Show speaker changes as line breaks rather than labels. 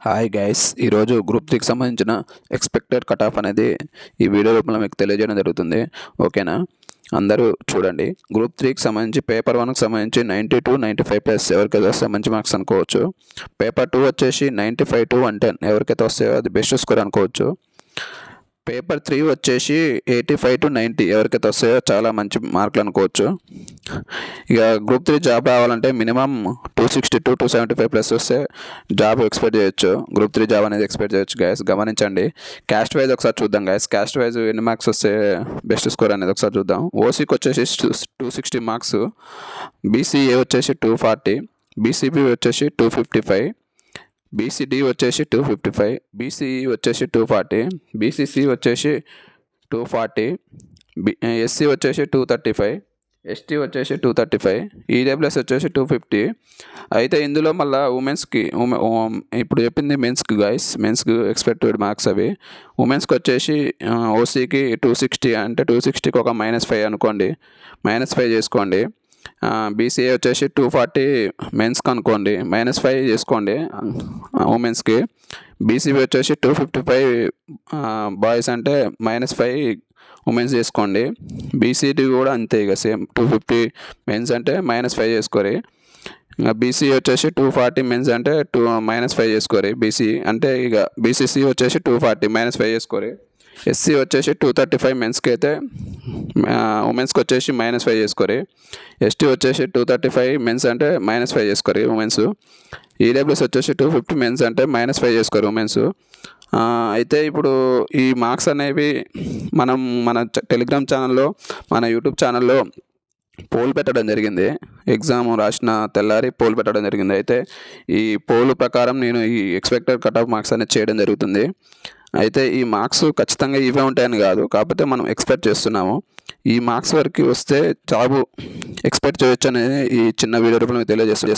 Hi guys, ఈరోజు group 3కి సంబంధించిన ఎక్స్పెక్టెడ్ కట్ ఆఫ్ అనేది ఈ వీడియో రూపంలో మీకు తెలియజేయడం జరుగుతుంది. ఓకేనా, అందరూ చూడండి. గ్రూప్ 3కి సంబంధించి పేపర్ 1కి సంబంధించి 90 to 95 ప్లస్ ఎవరికైతే వస్తే మంచి మార్క్స్ అనుకోవచ్చు. పేపర్ 2 వచ్చేసి 95 to 110 ఎవరికైతే వస్తాయో అది బెస్ట్ స్కోర్ అనుకోవచ్చు. పేపర్ 3 వచ్చేసి 85 to 90 ఎవరికైతే వస్తాయో చాలా మంచి మార్కులు అనుకోవచ్చు. ఇక గ్రూప్ 3 జాబ్ రావాలంటే మినిమం 260 to 275 ప్లస్ వస్తే జాబ్ ఎక్స్పెక్ట్ చేయొచ్చు. గ్రూప్ 3 జాబ్ అనేది ఎక్స్పెక్ట్ చేయొచ్చు గైస్, గమనించండి. క్యాస్ట్ వైజ్ ఒకసారి చూద్దాం గైస్. క్యాస్ట్ వైజ్ ఎన్ని మార్క్స్ వస్తే బెస్ట్ స్కోర్ అనేది ఒకసారి చూద్దాం. ఓసీకి వచ్చేసి 260 మార్క్స్, బీసీఏ వచ్చేసి 240, బీసీబీ వచ్చేసి 255, బీసీడీ వచ్చేసి 255, బీసీఈ వచ్చేసి 240, బీసీసీ వచ్చేసి 240, ఎస్సీ వచ్చేసి 235, ఎస్టీ వచ్చేసి 235, ఈడబ్ల్యూఎస్ వచ్చేసి 250. అయితే ఇందులో మళ్ళీ ఉమెన్స్కి ఇప్పుడు చెప్పింది మెన్స్కి గైస్, మెన్స్కి ఎక్స్పెక్టెడ్ మార్క్స్ అవి. ఉమెన్స్కి వచ్చేసి ఓసీకి 260 అంటే 260కి ఒక -5 అనుకోండి, -5 చేసుకోండి. బీసీఏ వచ్చేసి 240 మెన్స్కి అనుకోండి, -5 చేసుకోండి ఉమెన్స్కి. బీసీబీ వచ్చేసి 255 బాయ్స్ అంటే -5 ఉమెన్స్ చేసుకోండి. బీసీడీ కూడా అంతే, ఇక సేమ్ 250 మెన్స్ అంటే -5 చేసుకోరి. ఇంకా బీసీ వచ్చేసి 240 మెన్స్ అంటే -5 చేసుకోరి. బీసీ అంటే ఇక బీసీసీ వచ్చేసి 240 -5 చేసుకోరి. ఎస్సీ వచ్చేసి 235 మెన్స్కి అయితే, ఉమెన్స్కి వచ్చేసి -5 చేసుకోరి. ఎస్టీ వచ్చేసి 235 మెన్స్ అంటే -5 చేసుకోరి ఉమెన్స్. ఈడబ్ల్యూఎస్ వచ్చేసి 250 మెన్స్ అంటే -5 చేసుకోరు ఉమెన్స్. అయితే ఇప్పుడు ఈ మార్క్స్ అనేవి మన టెలిగ్రామ్ ఛానల్లో, మన యూట్యూబ్ ఛానల్లో పోల్ పెట్టడం జరిగింది. ఎగ్జామ్ రాసిన తెల్లారి పోల్ పెట్టడం జరిగింది. అయితే ఈ పోల్ ప్రకారం నేను ఈ ఎక్స్పెక్టెడ్ కట్ ఆఫ్ మార్క్స్ అనేది చేయడం జరుగుతుంది. అయితే ఈ మార్క్స్ ఖచ్చితంగా ఇవే ఉంటాయని కాదు, కాకపోతే మనం ఎక్స్పెక్ట్ చేస్తున్నాము. ఈ మార్క్స్ వరకు వస్తే జాబు ఎక్స్పెక్ట్ చేయొచ్చు అనేది ఈ చిన్న వీడియో రూపంలో తెలియజేస్తాను.